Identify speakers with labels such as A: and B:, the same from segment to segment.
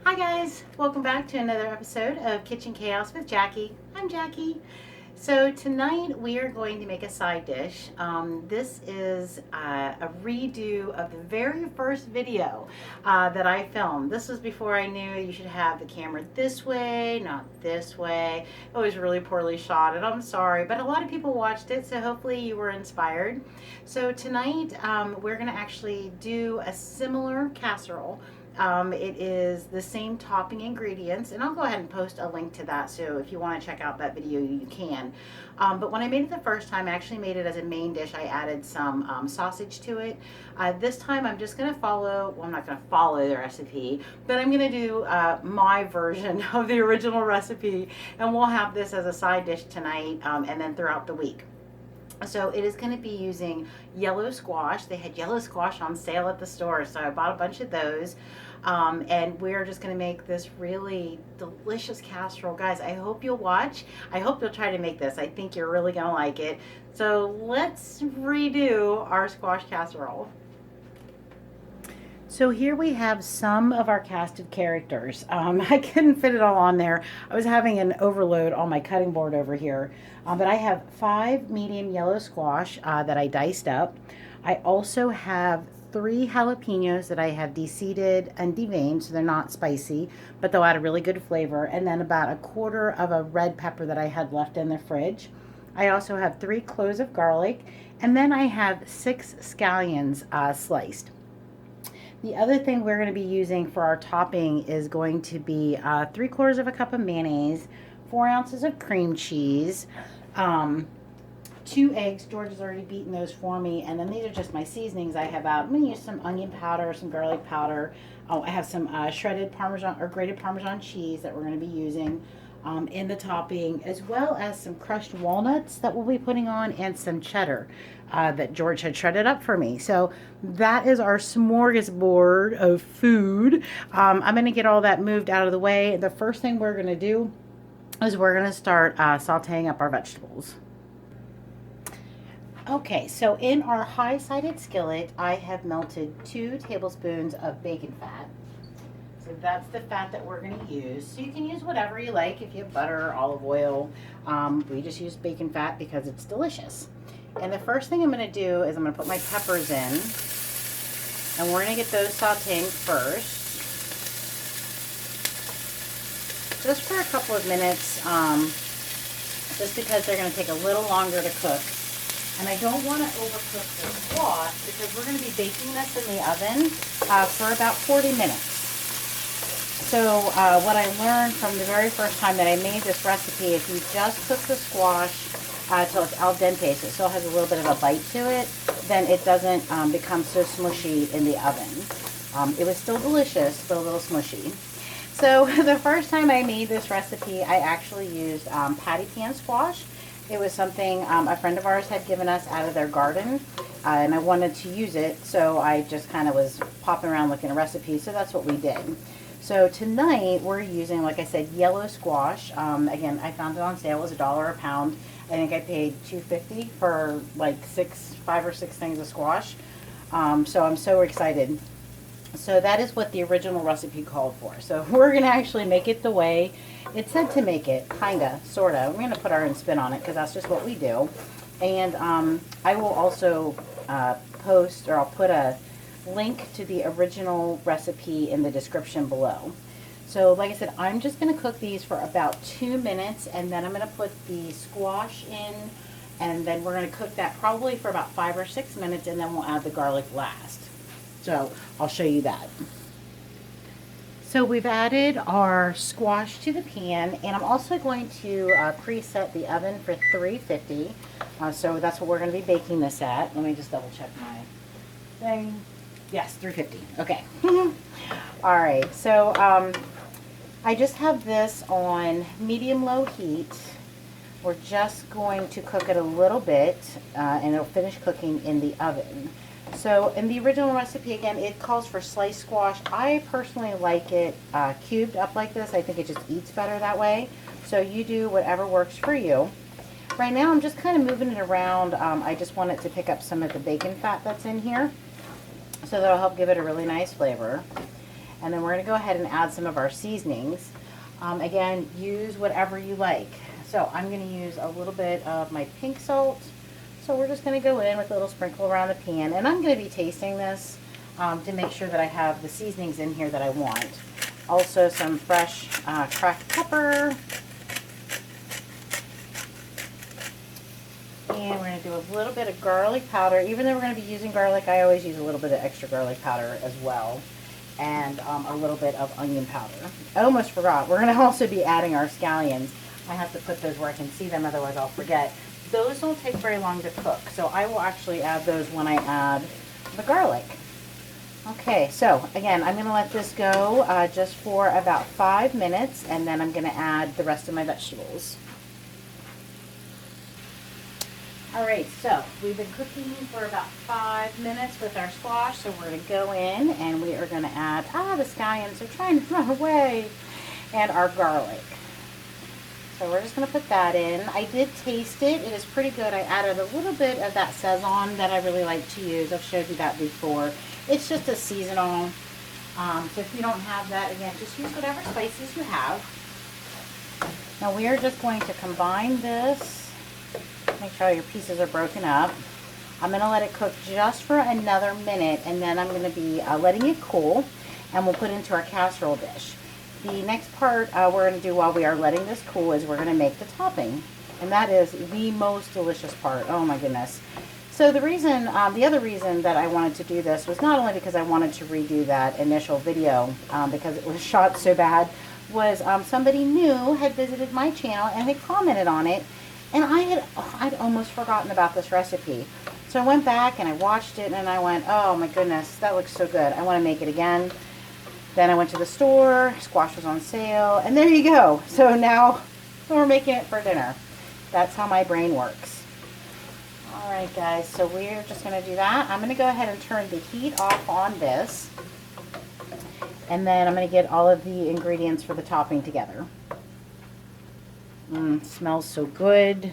A: Hi guys, welcome back to another episode of Kitchen Chaos with Jackie. I'm Jackie. So tonight we are going to make a side dish. This is a redo of the very first video that I filmed. This was before I knew you should have the camera this way, not this way. It was really poorly shot and I'm sorry, but a lot of people watched it, so hopefully you were inspired. So tonight we're going to actually do a similar casserole. It is the same topping ingredients, and I'll go ahead and post a link to that, so if you want to check out that video, you can. But when I made it the first time, I actually made it as a main dish. I added some sausage to it. This time I'm just going to follow, well, I'm not going to follow the recipe, but I'm going to do my version of the original recipe, and we'll have this as a side dish tonight and then throughout the week. So it is going to be using yellow squash. They had yellow squash on sale at the store, so I bought a bunch of those. And we're just going to make this really delicious casserole. Guys, I hope you'll watch. I hope you'll try to make this. I think you're really going to like it. So let's redo our squash casserole. So here we have some of our cast of characters. I couldn't fit it all on there. I was having an overload on my cutting board over here. But I have 5 medium yellow squash that I diced up. I also have 3 jalapenos that I have de-seeded and deveined, so they're not spicy, but they'll add a really good flavor. And then about a quarter of a red pepper that I had left in the fridge. I also have 3 cloves of garlic, and then I have 6 scallions sliced. The other thing we're going to be using for our topping is going to be 3/4 of a cup of mayonnaise, 4 ounces of cream cheese, 2 eggs. George has already beaten those for me. And then these are just my seasonings I have out. I'm going to use some onion powder, some garlic powder. Oh, I have some shredded Parmesan or grated Parmesan cheese that we're going to be using in the topping, as well as some crushed walnuts that we'll be putting on, and some cheddar that George had shredded up for me. So that is our smorgasbord of food. I'm going to get all that moved out of the way. The first thing we're going to do is we're going to start sauteing up our vegetables. Okay, so in our high-sided skillet, I have melted 2 tablespoons of bacon fat. So that's the fat that we're going to use. So you can use whatever you like. If you have butter, olive oil, we just use bacon fat because it's delicious. And the first thing I'm going to do is I'm going to put my peppers in, and we're going to get those sauteing first. Just for a couple of minutes, just because they're going to take a little longer to cook. And I don't want to overcook the squash because we're going to be baking this in the oven for about 40 minutes. So what I learned from the very first time that I made this recipe, if you just cook the squash till it's al dente, so it still has a little bit of a bite to it, then it doesn't become so smushy in the oven. It was still delicious, but a little smushy. So the first time I made this recipe, I actually used patty pan squash. It was something a friend of ours had given us out of their garden, and I wanted to use it, so I just kind of was popping around looking at recipes, so that's what we did. So tonight we're using, like I said, yellow squash. Again, I found it on sale. It was $1 a pound. I think I paid $2.50 for like 5 or 6 things of squash. So I'm so excited. So that is what the original recipe called for. So we're going to actually make it the way it said to make it, kinda, sorta. We're going to put our own spin on it because that's just what we do. And I will also post, or I'll put a link to the original recipe in the description below. So like I said, I'm just going to cook these for about 2 minutes, and then I'm going to put the squash in, and then we're going to cook that probably for about 5 or 6 minutes, and then we'll add the garlic last. So I'll show you that. So we've added our squash to the pan, and I'm also going to preset the oven for 350. So that's what we're going to be baking this at. Let me just double check my thing. Yes, 350. Okay. All right. So I just have this on medium-low heat. We're just going to cook it a little bit, and it'll finish cooking in the oven. So in the original recipe, again, it calls for sliced squash. I personally like it cubed up like this. I think it just eats better that way. So you do whatever works for you. Right now, I'm just kind of moving it around. I just want it to pick up some of the bacon fat that's in here. So that'll help give it a really nice flavor. And then we're going to go ahead and add some of our seasonings. Again, use whatever you like. So I'm going to use a little bit of my pink salt. So we're just going to go in with a little sprinkle around the pan. And I'm going to be tasting this to make sure that I have the seasonings in here that I want. Also some fresh cracked pepper. And we're going to do a little bit of garlic powder. Even though we're going to be using garlic, I always use a little bit of extra garlic powder as well. And a little bit of onion powder. I almost forgot. We're going to also be adding our scallions. I have to put those where I can see them, otherwise I'll forget. Those don't take very long to cook, so I will actually add those when I add the garlic. Okay, so again, I'm going to let this go just for about 5 minutes, and then I'm going to add the rest of my vegetables. Alright, so we've been cooking for about 5 minutes with our squash, so we're going to go in and we are going to add, the scallions are trying to run away, and our garlic. So we're just going to put that in. I did taste it. It is pretty good. I added a little bit of that Szechuan that I really like to use. I've showed you that before. It's just a seasonal. So if you don't have that, again, just use whatever spices you have. Now we are just going to combine this. Make sure your pieces are broken up. I'm going to let it cook just for another minute, and then I'm going to be letting it cool, and we'll put it into our casserole dish. The next part we're going to do while we are letting this cool is we're going to make the topping, and that is the most delicious part. Oh my goodness. So the reason, the other reason that I wanted to do this was not only because I wanted to redo that initial video because it was shot so bad, was somebody new had visited my channel and had commented on it. And I'd almost forgotten about this recipe. So I went back and I watched it and I went, oh my goodness, that looks so good. I want to make it again. Then I went to the store, squash was on sale, and there you go. So now we're making it for dinner. That's how my brain works. All right, guys, so we're just going to do that. I'm going to go ahead and turn the heat off on this. And then I'm going to get all of the ingredients for the topping together. Smells so good.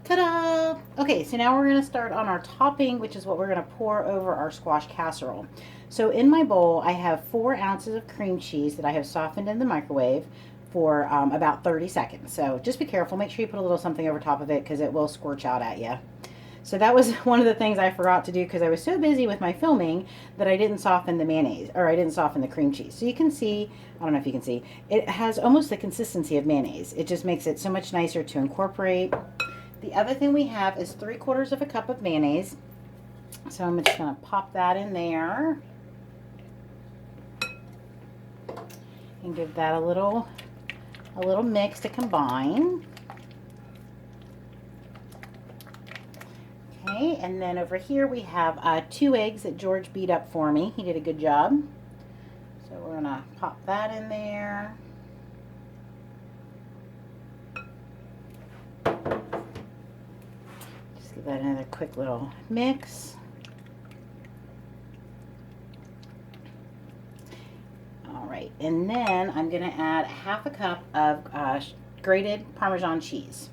A: Ta-da! Okay, so now we're going to start on our topping, which is what we're going to pour over our squash casserole. So in my bowl, I have 4 ounces of cream cheese that I have softened in the microwave for about 30 seconds. So just be careful. Make sure you put a little something over top of it because it will scorch out at you. So that was one of the things I forgot to do because I was so busy with my filming that I didn't soften the mayonnaise, or I didn't soften the cream cheese. So you can see, I don't know if you can see, it has almost the consistency of mayonnaise. It just makes it so much nicer to incorporate. The other thing we have is 3/4 of a cup of mayonnaise. So I'm just going to pop that in there and give that a little mix to combine. Okay, and then over here we have 2 eggs that George beat up for me. He did a good job. So we're going to pop that in there. Just give that another quick little mix. All right, and then I'm going to add 1/2 cup of grated Parmesan cheese.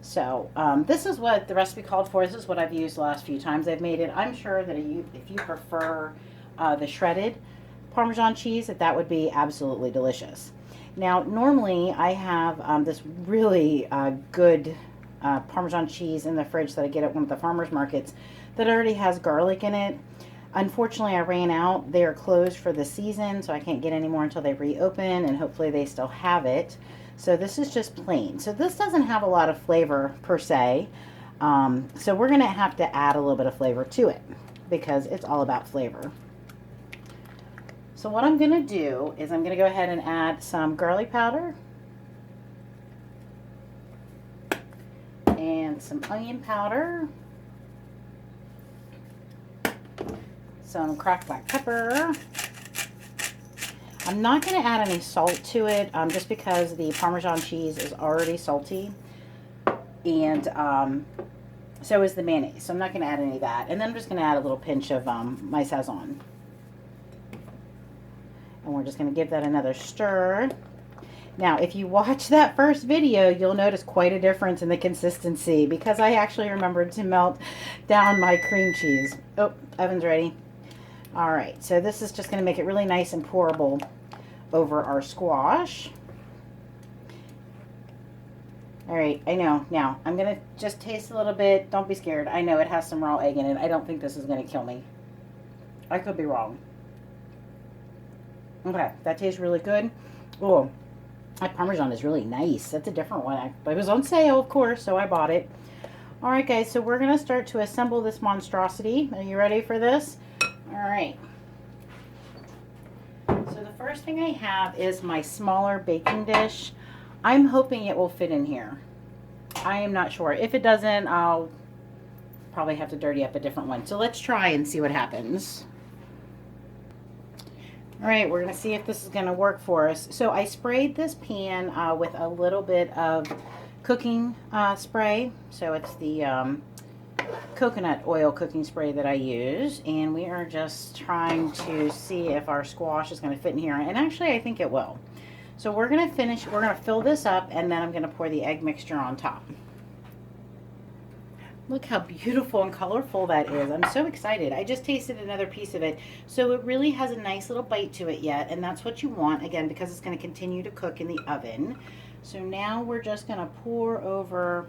A: So this is what the recipe called for. This is what I've used the last few times I've made it. I'm sure that if you prefer the shredded Parmesan cheese, that would be absolutely delicious. Now, normally I have this really good Parmesan cheese in the fridge that I get at one of the farmers markets that already has garlic in it. Unfortunately, I ran out. They are closed for the season, so I can't get any more until they reopen, and hopefully they still have it. So this is just plain. So this doesn't have a lot of flavor per se. So we're going to have to add a little bit of flavor to it because it's all about flavor. So what I'm going to do is I'm going to go ahead and add some garlic powder and some onion powder, some cracked black pepper. I'm not going to add any salt to it just because the Parmesan cheese is already salty, and so is the mayonnaise, so I'm not going to add any of that. And then I'm just going to add a little pinch of my Szechuan. And we're just going to give that another stir. Now, if you watch that first video, you'll notice quite a difference in the consistency because I actually remembered to melt down my cream cheese. Oh, oven's ready. All right, so this is just going to make it really nice and pourable over our squash. All right, I know. Now, I'm going to just taste a little bit. Don't be scared. I know it has some raw egg in it. I don't think this is going to kill me. I could be wrong. Okay, that tastes really good. Oh, that Parmesan is really nice. That's a different one. But it was on sale, of course, so I bought it. All right, guys, so we're going to start to assemble this monstrosity. Are you ready for this? All right. So the first thing I have is my smaller baking dish. I'm hoping it will fit in here. I am not sure. If it doesn't, I'll probably have to dirty up a different one. So let's try and see what happens. All right, we're going to see if this is going to work for us. So I sprayed this pan with a little bit of cooking spray. So it's the coconut oil cooking spray that I use. And we are just trying to see if our squash is going to fit in here. And actually, I think it will. So we're going to fill this up, and then I'm going to pour the egg mixture on top. Look how beautiful and colorful that is. I'm so excited. I just tasted another piece of it. So it really has a nice little bite to it yet, and that's what you want, again, because it's going to continue to cook in the oven. So now we're just going to pour over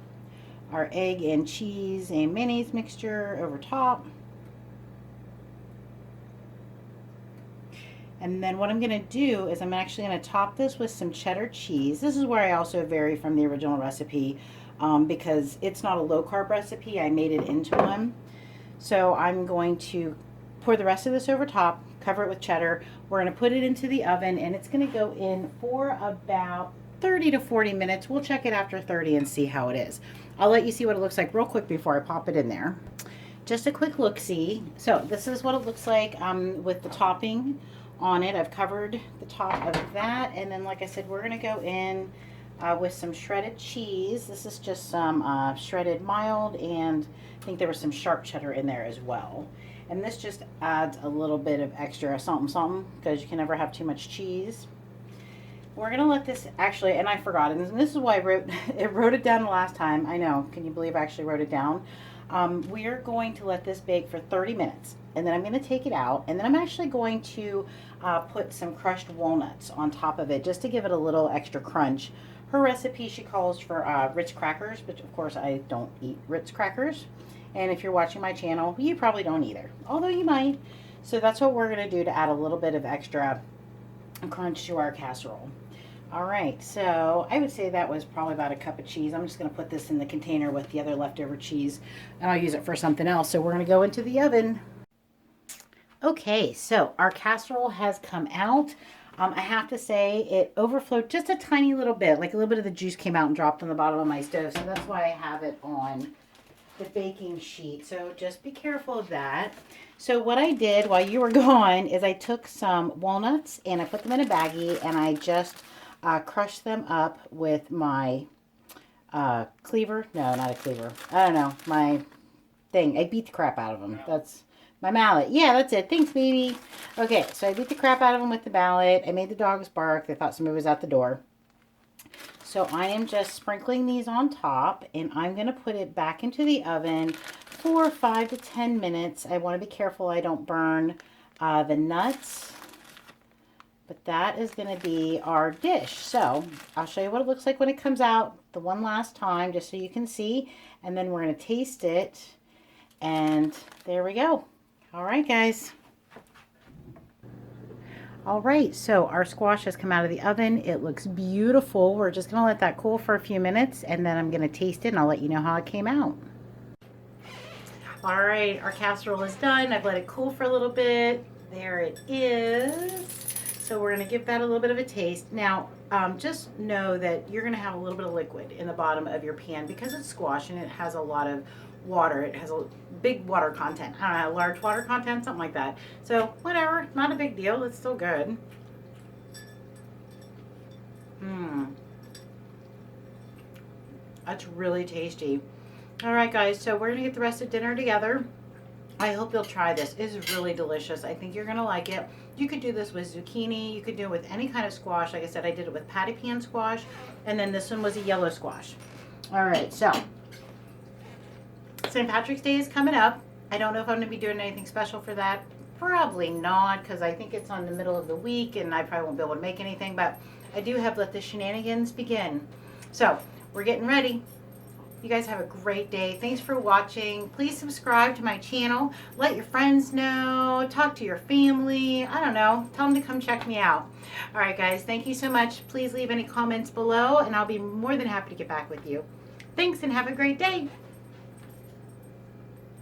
A: our egg and cheese and mayonnaise mixture over top. And then what I'm going to do is I'm actually going to top this with some cheddar cheese. This is where I also vary from the original recipe. Because it's not a low carb recipe, I made it into one. So I'm going to pour the rest of this over top, cover it with cheddar. We're going to put it into the oven, and it's going to go in for about 30 to 40 minutes. We'll check it after 30 and see how it is. I'll let you see what it looks like real quick before I pop it in there. Just a quick look-see. So this is what it looks like with the topping on it. I've covered the top of that, and then like I said, we're going to go in with some shredded cheese. This is just some shredded mild, and I think there was some sharp cheddar in there as well. And this just adds a little bit of extra something, because you can never have too much cheese. We're going to let this actually, and I forgot, and this is why I wrote it down the last time. I know, can you believe I actually wrote it down? We are going to let this bake for 30 minutes, and then I'm going to take it out, and then I'm actually going to put some crushed walnuts on top of it just to give it a little extra crunch. Her recipe, she calls for Ritz crackers, but of course I don't eat Ritz crackers. And if you're watching my channel, you probably don't either, although you might. So that's what we're going to do to add a little bit of extra crunch to our casserole. All right, so I would say that was probably about a cup of cheese. I'm just going to put this in the container with the other leftover cheese, and I'll use it for something else. So we're going to go into the oven. Okay, so our casserole has come out. I have to say it overflowed just a tiny little bit, like a little bit of the juice came out and dropped on the bottom of my stove. So that's why I have it on the baking sheet. So just be careful of that. So what I did while you were gone is I took some walnuts and I put them in a baggie, and I just crushed them up with my cleaver. No, not a cleaver. I don't know. My thing. I beat the crap out of them. That's my mallet. Yeah, that's it. Thanks, baby. Okay, so I beat the crap out of them with the mallet. I made the dogs bark. They thought somebody was at the door. So I am just sprinkling these on top, and I'm going to put it back into the oven for 5 to 10 minutes. I want to be careful I don't burn the nuts. But that is going to be our dish. So I'll show you what it looks like when it comes out the one last time, just so you can see. And then we're going to taste it. And there we go. All right, guys. All right, so our squash has come out of the oven. It looks beautiful. We're just going to let that cool for a few minutes, and then I'm going to taste it, and I'll let you know how it came out. All right, our casserole is done. I've let it cool for a little bit. There it is. So we're going to give that a little bit of a taste. Now, just know that you're going to have a little bit of liquid in the bottom of your pan because it's squash and it has a lot of water. It has a big water content. I don't know, large water content, something like that. So whatever, not a big deal. It's still good. That's really tasty. All right, guys, so we're going to get the rest of dinner together. I hope you'll try this. It's really delicious. I think you're going to like it. You could do this with zucchini. You could do it with any kind of squash. Like I said, I did it with patty pan squash, and then this one was a yellow squash. All right, so St. Patrick's Day is coming up. I don't know if I'm going to be doing anything special for that Probably not, because I think it's on the middle of the week and I probably won't be able to make anything, but I do have Let the Shenanigans Begin. So we're getting ready. You guys have a great day. Thanks for watching. Please subscribe to my channel. Let your friends know. Talk to your family. I don't know. Tell them to come check me out. All right, guys. Thank you so much. Please leave any comments below, and I'll be more than happy to get back with you. Thanks, and have a great day.